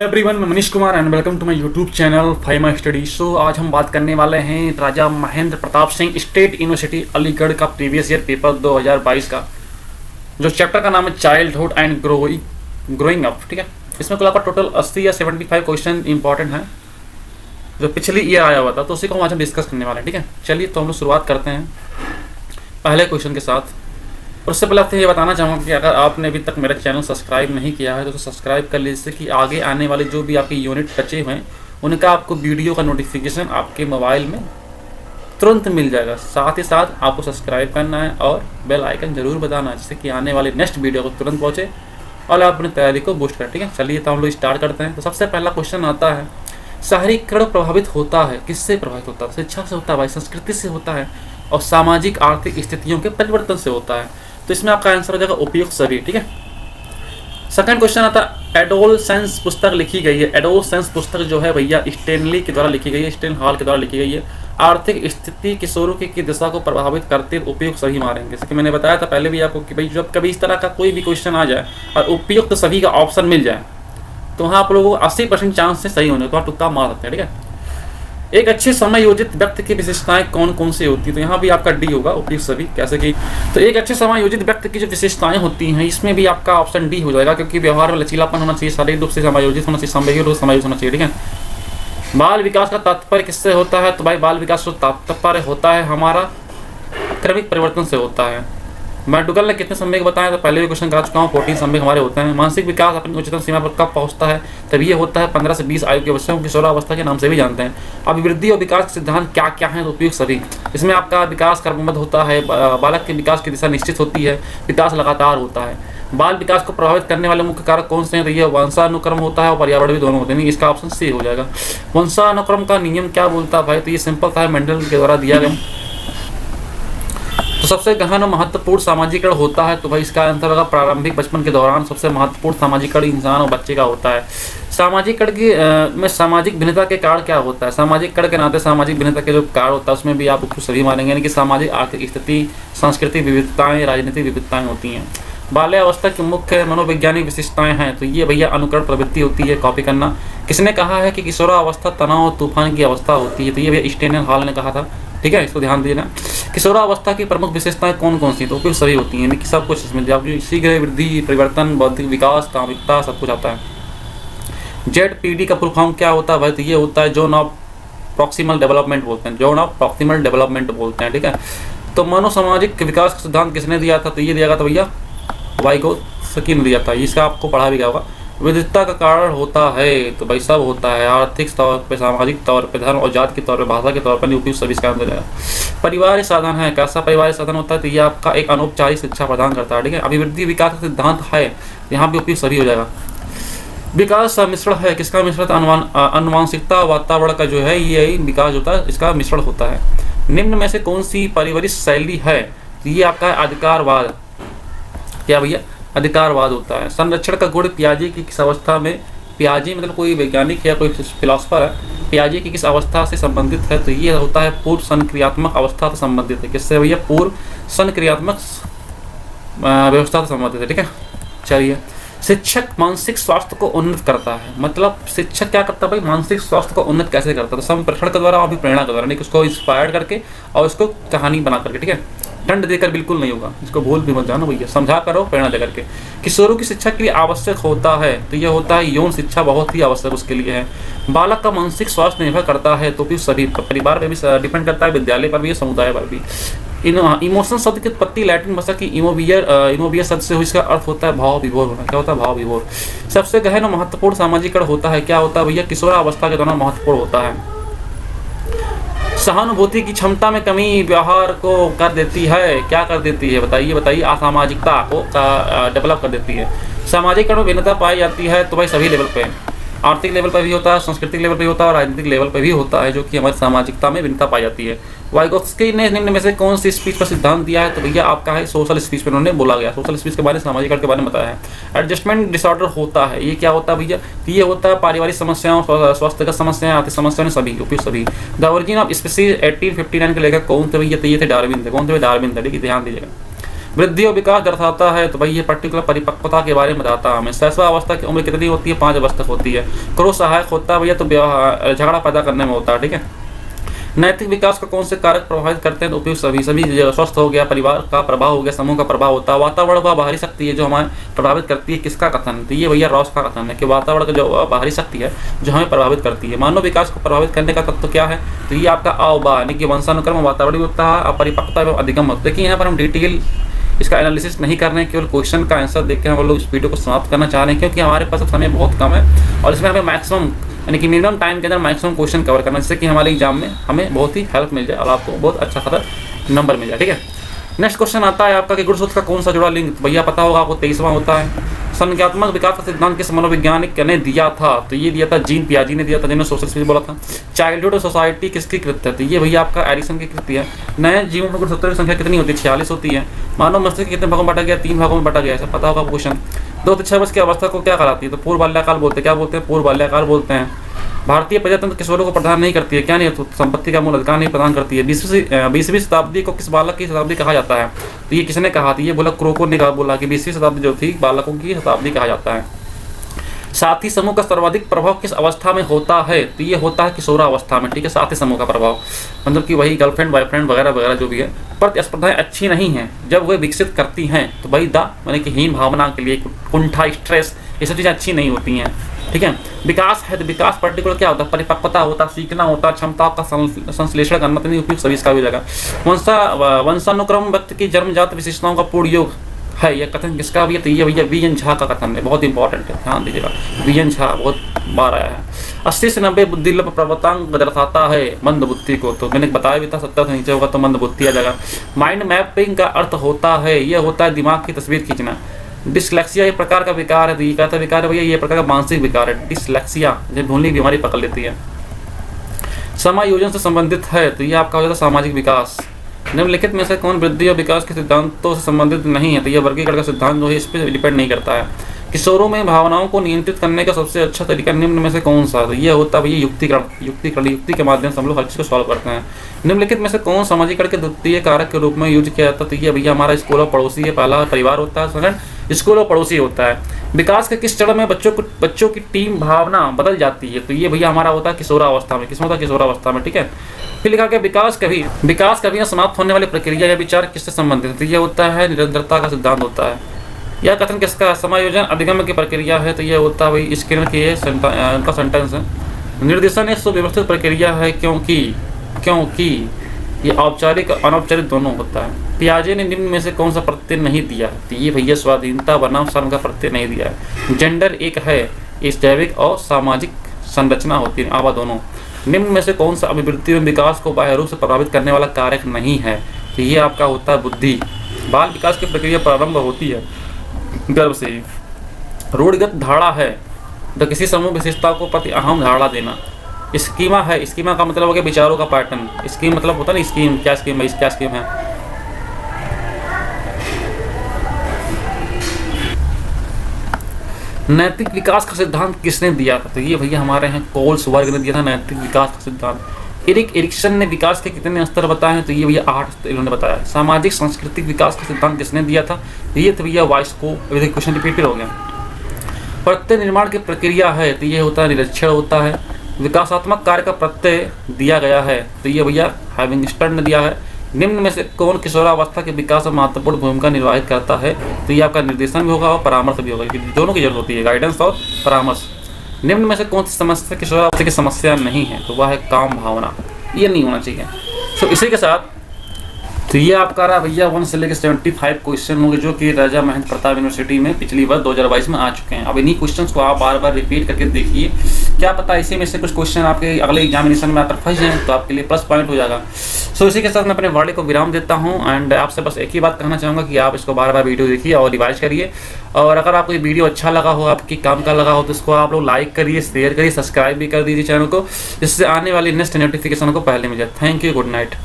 Everyone, मैं Manish Kumar and welcome to my YouTube channel फाइमा study. So आज हम बात करने वाले हैं राजा महेंद्र प्रताप सिंह स्टेट यूनिवर्सिटी अलीगढ़ का प्रीवियस ईयर पेपर 2022 का, जो चैप्टर का नाम है चाइल्डहुड एंड ग्रोइंग अप। ठीक है, इसमें कुल आपका टोटल 80 या 75 क्वेश्चन इंपॉर्टेंट हैं जो पिछली ईयर आया हुआ था, तो उसी को हम आज हम डिस्कस करने वाले हैं। ठीक है, चलिए तो हम लोग शुरुआत करते हैं पहले क्वेश्चन के साथ। और उससे पहले आपसे ये बताना चाहूँगा कि अगर आपने अभी तक मेरा चैनल सब्सक्राइब नहीं किया है तो सब्सक्राइब कर लीजिए कि आगे आने वाले जो भी आपके यूनिट बचे हुए हैं उनका आपको वीडियो का नोटिफिकेशन आपके मोबाइल में तुरंत मिल जाएगा। साथ ही साथ आपको सब्सक्राइब करना है और बेल आइकन जरूर बताना है, जिससे कि आने वाले नेक्स्ट वीडियो को तुरंत पहुँचे और आप अपनी तैयारी को बूस्ट करें। ठीक है, चलिए तो हम लोग स्टार्ट करते हैं। तो सबसे पहला क्वेश्चन आता है, शहरीकरण प्रभावित होता है, किससे प्रभावित होता है? शिक्षा से होता है भाई, संस्कृति से होता है और सामाजिक आर्थिक स्थितियों के परिवर्तन से होता है। तो इसमें आपका आंसर हो जाएगा उपयुक्त सभी। ठीक है, सेकंड क्वेश्चन आता है, एडोलसेंस पुस्तक लिखी गई है। एडोलसेंस पुस्तक जो है भैया स्टेनली के द्वारा लिखी गई है, स्टेन हॉल के द्वारा लिखी गई है। आर्थिक स्थिति किशोरों की दिशा को प्रभावित करते उपयुक्त सभी मारेंगे। जैसे कि मैंने बताया था पहले भी आपको कि भाई जब कभी इस तरह का कोई भी क्वेश्चन आ जाए और उपयुक्त सभी का ऑप्शन मिल जाए तो वहाँ आप लोगों को 80% चांस से सही होने, तो आप तुक्का मार सकते हैं। ठीक है, एक अच्छे समय योजित व्यक्ति की विशेषताएं कौन कौन सी होती हैं? तो यहाँ भी आपका डी होगा, उपयुक्त सभी। कैसे कि तो एक अच्छे समय योजित व्यक्ति की जो विशेषताएं होती हैं इसमें भी आपका ऑप्शन डी हो जाएगा, क्योंकि व्यवहार में लचीलापन होना चाहिए, शारीरिक रूप से समायोजित होना चाहिए, सामूहिक रूप से समायोजित होना चाहिए। ठीक है, बाल विकास का तात्पर्य किससे होता है? तो भाई बाल विकास का तात्पर्य होता है हमारा क्रमिक परिवर्तन से होता है। मैकडूगल ने कितने संवेग बताया? तो पहले भी क्वेश्चन करा चुका हूँ, 14 संवेग हमारे होते हैं। मानसिक विकास अपनी उच्चतम सीमा पर कब पहुंचता है? तब ये होता है 15 से 20 आयु के बच्चों को किशोरावस्था के नाम से भी जानते हैं। अभिवृद्धि और विकास के सिद्धांत क्या क्या हैं? तो उपयुक्त सभी। इसमें आपका विकास क्रमबद्ध होता है, बालक के विकास की दिशा निश्चित होती है, विकास लगातार होता है। बाल विकास को प्रभावित करने वाले मुख्य कारक कौन से हैं? तो ये वंशानुक्रम होता है और पर्यावरण भी दोनों होते हैं। इसका ऑप्शन सी हो जाएगा। वंशानुक्रम का नियम क्या बोलता है भाई? तो ये सिंपल था, मेंडल के द्वारा दिया गया। तो सबसे गहन और महत्वपूर्ण सामाजिकरण होता है, तो भाई इसका आंसर होगा प्रारंभिक बचपन के दौरान सबसे महत्वपूर्ण सामाजिकरण इंसान और बच्चे का होता है। सामाजिकरण की में सामाजिक भिन्नता के कारण क्या होता है? सामाजिकरण के नाते सामाजिक भिन्नता के जो कारण होता है उसमें भी आप उसको सभी मानेंगे, यानी कि सामाजिक आर्थिक स्थिति, सांस्कृतिक विविधताएं, राजनीतिक विविधताएं होती हैं। बाल्यावस्था की मुख्य मनोवैज्ञानिक विशेषताएं हैं, तो ये भैया अनुकरण प्रवृत्ति होती है, कॉपी करना। किसने कहा है कि किशोरावस्था तनाव तूफान की अवस्था होती है? तो ये भैया स्टेनर हॉल ने कहा था। ठीक है, इसको ध्यान देना। किशोरावस्था की प्रमुख विशेषताएं कौन कौन सी? तो उपयुक्त सभी होती हैं, सब कुछ इसमें आपकी शीघ्र वृद्धि, परिवर्तन, बौद्धिक विकास, कामिकता, सब कुछ आता है। जेडपीडी का फुल फॉर्म क्या होता है भाई? तो ये होता है जोन ऑफ प्रॉक्सिमल डेवलपमेंट बोलते हैं, जोन ऑफ प्रॉक्सिमल डेवलपमेंट बोलते हैं। ठीक है, तो मनोसामाजिक विकास का सिद्धांत किसने दिया था? तो ये दिया था भैया वाइगोत्स्की ने दिया था। इसका आपको पढ़ा भी गया होगा। विविधता का कारण होता है, तो भाई सब होता है, आर्थिक तौर पे, सामाजिक तौर पे, धर्म और जाति के तौर पे, भाषा के तौर पर उपयुक्त सभी इसका आंसर है। परिवार साधन है, कैसा परिवार साधन होता है? तो ये आपका एक अनौपचारिक शिक्षा प्रदान करता है। ठीक है, अभिवृद्धि विकास का सिद्धांत है, यहाँ भी उपयुक्त सभी हो जाएगा। विकास सम्मिश्रण है, किसका मिश्रण? अनुवांशिकता वातावरण का जो है ये विकास होता है, इसका मिश्रण होता है। निम्न में से कौन सी परिवरिश शैली है? तो ये आपका अधिकारवाद। क्या भैया? अधिकारवाद होता है। संरक्षण का गुण पियाजे की किस अवस्था में? पियाजे मतलब कोई वैज्ञानिक या कोई फिलोसफर है, पियाजे की किस अवस्था से संबंधित है? तो ये होता है पूर्व संक्रियात्मक अवस्था से संबंधित है। किससे भैया? पूर्व संक्रियात्मक व्यवस्था से संबंधित है। ठीक है, चलिए। शिक्षक मानसिक स्वास्थ्य को उन्नत करता है, मतलब शिक्षक क्या करता है भाई? मानसिक स्वास्थ्य को उन्नत कैसे करता है? तो संप्रेषण के द्वारा और भी प्रेरणा के द्वारा, उसको इंस्पायर करके और उसको कहानी बना करके। ठीक है, दंड देकर बिल्कुल नहीं होगा, इसको भूल भी मत जाना भैया, समझा करो, प्रेरणा देकर के। किशोरों की शिक्षा के लिए आवश्यक होता है, तो यह होता है यौन शिक्षा बहुत ही आवश्यक उसके लिए है। बालक का मानसिक स्वास्थ्य निर्भर करता है, तो फिर सभी परिवार पर भी डिपेंड करता है, विद्यालय पर भी, समुदाय पर भी। इमोशन शब्द की उत्पत्ति लैटिन भाषा की इमोबियर शब्द से हुई, इसका अर्थ होता है भाव विभोर होना। क्या होता है? भाव विभोर। सबसे गहन और महत्वपूर्ण सामाजिकरण होता है, क्या होता है भैया? किशोरावस्था के दौरान महत्वपूर्ण होता है। सहानुभूति की क्षमता में कमी व्यवहार को कर देती है, क्या कर देती है? बताइए, असामाजिकता को डेवलप कर देती है। सामाजिकरण में भिन्नता पाई जाती है, तो भाई सभी लेवल पे, आर्थिक लेवल पर भी होता है, सांस्कृतिक लेवल पर भी होता है और राजनीतिक लेवल पर भी होता है, जो कि हमारी सामाजिकता में भिन्नता पाई जाती है। वाइगोत्स्की ने निम्न में से कौन सी स्पीच पर सिद्धांत दिया है? तो भैया आपका है सोशल स्पीच पर उन्होंने बोला गया, सोशल स्पीच के बारे में, सामाजिकरण के बारे में बताया है। एडजस्टमेंट डिसऑर्डर होता है, ये क्या होता है भैया? ये होता है पारिवारिक समस्याओं, स्वास्थ्यगत समस्याएं, आर्थिक समस्याएं, सभी उपयुक्त सभी। द ओरिजिन ऑफ स्पीसीज 1859 के लेखक कौन थे भैया? तो ये थे डार्विन थे। कौन थे? डार्विन थे। ठीक है, ध्यान दीजिएगा। वृद्धि और विकास दर्शाता है, तो भाई ये पर्टिकुलर परिपक्वता के बारे में बताता है हमें। शैशवावस्था की उम्र कितनी होती है? 5 वर्ष तक होती है। क्रोध सहायक होता है भैया, तो झगड़ा पैदा करने में होता है, ठीक है। नैतिक विकास को कौन से कारक प्रभावित करते हैं? तो उपयुक्त सभी स्वस्थ हो गया, परिवार का प्रभाव हो गया, समूह का प्रभाव होता है। वातावरण व बाहरी शक्ति है जो हमें प्रभावित करती है, किसका कथन? तो ये भैया रॉस का कथन है कि वातावरण का जो बाहरी शक्ति है जो हमें प्रभावित करती है। मानव विकास को प्रभावित करने का तत्व क्या है? तो ये आपका अवबा यानी कि वंशानुक्रम, वातावरण होता है, अपरिपक्वता एवं अधिगम। देखिए यहाँ पर हम डिटेल इसका एनालिसिस नहीं कर रहे हैं, केवल क्वेश्चन का आंसर देख के हम लोग इस वीडियो को समाप्त करना चाह रहे हैं, क्योंकि हमारे पास समय बहुत कम है और इसमें हमें मैक्सिमम यानी कि मिनिमम टाइम के अंदर मैक्सिमम क्वेश्चन कवर करना, जिससे कि हमारे एग्जाम में हमें बहुत ही हेल्प मिल जाए और आपको बहुत अच्छा खासा नंबर मिल जाए, ठीक है। नेक्स्ट क्वेश्चन आता है आपका कि गुणसूत्र का कौन सा जुड़ा लिंग? तो भैया पता होगा आपको 23वां होता है। संज्ञात्मक विकास का सिद्धांत किस मनोवैज्ञानिक ने दिया था? तो ये दिया था जीन पियाजी ने दिया था, जिन्होंने सोशल स्पीच बोला था। चाइल्डहुड सोसाइटी किसकी कृत है? तो ये भैया आपका एडिसन की कृति है। नए जीवों में गुणसूत्रों की संख्या कितनी होती है? 46 होती है। मानव मस्तिष्क कितने भागों में बांटा गया? 3 भागों में बांटा गया, ऐसा पता होगा क्वेश्चन। 2 से 6 वर्ष की अवस्था को क्या कहलाती है? तो पूर्व बाल्यकाल बोलते हैं। क्या बोलते हैं? पूर्व बाल्यकाल बोलते हैं। भारतीय प्रजातंत्र किशोरों को प्रदान नहीं करती है, क्या नहीं? तो संपत्ति का मूल अधिकार नहीं प्रदान करती है। 20वीं शताब्दी को किस बालक की शताब्दी कहा जाता है? तो ये किसने कहा था? ये बोला क्रोको ने कहा, बोला कि 20वीं शताब्दी जो थी बालकों की शताब्दी कहा जाता है। साथी समूह का सर्वाधिक प्रभाव किस अवस्था में होता है? तो ये होता है किशोरावस्था में, ठीक है। साथी समूह का प्रभाव मतलब कि वही गर्लफ्रेंड बॉयफ्रेंड वगैरह वगैरह जो भी है। प्रतिस्पर्धाएं अच्छी नहीं हैं जब वे विकसित करती हैं, तो भाई यानी कि हीन भावना के लिए, कुंठा, स्ट्रेस, ये सब चीज़ें अच्छी नहीं होती हैं, ठीक है। विकास है तो विकास पर्टिकुलर क्या होता है? परिपक्वता होता है, सीखना होता है, क्षमताओं का संश्लेषण करना, तो नहीं उपयुक्त सभी इसका भी जगह। वंशानुक्रम व्यक्ति की जन्मजात विशेषताओं का पूर्ण योग है, यह कथन किसका भी है? तो ये भैया वीएन झा का कथन है, बहुत इंपॉर्टेंट है, ध्यान दीजिएगा। वीएन झा बहुत बार आया है। 80 से 90 बुद्धि प्रवर्तांक दर्शाता है मंद बुद्धि को, तो मैंने बताया भी था 70 से नीचे होगा तो मंद बुद्धि आ जाएगा। माइंड मैपिंग का अर्थ होता है, यह होता है दिमाग की तस्वीर खींचना। डिसलेक्सिया एक प्रकार का विकार है, तो ये कहता विकार है भैया, ये प्रकार का मानसिक विकार है डिसलेक्सिया, जब भूलने की बीमारी पकड़ लेती है। समायोजन से संबंधित है, तो ये आपका हो जाता है सामाजिक विकास। निम्नलिखित में से कौन वृद्धि और विकास के सिद्धांतों से संबंधित नहीं है? तो यह वर्गीकरण का सिद्धांत जो है इस पर डिपेंड नहीं करता है। किशोरों में भावनाओं को नियंत्रित करने का सबसे अच्छा तरीका निम्न में से कौन सा? तो यह होता है भैया युक्ति के माध्यम से हम लोग हर चीज़ को सॉल्व करते हैं। निम्नलिखित में से कौन सामाजिकरण के द्वितीय कारक के रूप में यूज किया जाता है? तो ये भैया हमारा स्कूल और पड़ोसी है, पहला परिवार होता है, सेकंड स्कूल और पड़ोसी होता है। विकास के किस चरण में बच्चों की टीम भावना बदल जाती है? तो ये भैया हमारा होता है किशोरावस्था में। किस होता है? किशोरावस्था में, ठीक है। फिर लिखा कि विकास कभी समाप्त होने वाली प्रक्रिया या विचार किससे संबंधित है? तो ये होता है निरंतरता का सिद्धांत होता है। यह कथन किसका? समायोजन अधिगम की प्रक्रिया है, तो ये होता है भाई स्किनर की उनका सेंटेंस है। निर्देशन एक सुव्यवस्थित प्रक्रिया है क्योंकि ये औपचारिक और अनौपचारिक दोनों होता है। पियाजे ने निम्न में से कौन सा प्रत्यय नहीं दिया? तो ये भैया स्वाधीनता बनाम श्रम का प्रत्यय नहीं दिया है। जेंडर एक है, इस जैविक और सामाजिक संरचना होती है, आवा दोनों। निम्न में से कौन सा अभिवृद्धि एवं विकास को बाह्य रूप से प्रभावित करने वाला कारक नहीं है? तो ये आपका होता है बुद्धि। बाल विकास की प्रक्रिया प्रारंभ होती है गर्भ से ही। रूढ़िगत धारणा है तो किसी समूह विशेषता को प्रति अहम धारणा देना। स्कीमा है, स्कीमा का मतलब हो गया विचारों का पैटर्न। स्कीम मतलब होता है ना, स्कीम क्या स्कीम है, क्या स्कीम है। नैतिक विकास का सिद्धांत किसने दिया था? तो ये भैया हमारे हैं कोल्सबर्ग ने दिया था नैतिक विकास का सिद्धांत। एरिक्सन ने विकास के कितने स्तर बताए हैं? तो ये भैया 8 इन्होंने बताया। सामाजिक सांस्कृतिक विकास का सिद्धांत किसने दिया था? ये तो भैया वाइस्को। क्वेश्चन रिपीट हो गया। प्रत्यय निर्माण की प्रक्रिया है, तो ये होता है निरीक्षण होता है। विकासात्मक कार्य का प्रत्यय दिया गया है, तो ये भैया हैविंगस्टन ने दिया है। निम्न में से कौन किशोरावस्था के विकास में महत्वपूर्ण भूमिका निर्वाहित करता है? तो ये आपका निर्देशन भी होगा और परामर्श भी होगा, दोनों की जरूरत होती है, गाइडेंस और परामर्श। निम्न में से कौन सी समस्या किशोरावस्था की समस्या नहीं है? तो वह है काम भावना, ये नहीं होना चाहिए। तो इसी के साथ तो ये आपका रहा भैया 1 से लेकर 75 क्वेश्चन होंगे जो कि राजा महेंद्र प्रताप यूनिवर्सिटी में पिछली बार 2022 में आ चुके हैं। अब इन्हीं क्वेश्चंस को आप बार बार रिपीट करके देखिए, क्या पता इसी में से कुछ क्वेश्चन आपके अगले एग्जामिनेशन में आकर फंस जाएं तो आपके लिए प्लस पॉइंट हो जाएगा। सो इसी के साथ मैं अपने वार्डे को विराम देता हूँ एंड आपसे बस एक ही बात कहना चाहूँगा कि आप इसको बार बार वीडियो देखिए और रिवाइज करिए। और अगर आपको ये वीडियो अच्छा लगा हो, आपकी काम का लगा हो, तो इसको आप लोग लाइक करिए, शेयर करिए, सब्सक्राइब भी कर दीजिए चैनल को, जिससे आने वाली नेक्स्ट नोटिफिकेशन को पहले मिल जाए। Thank you, good night.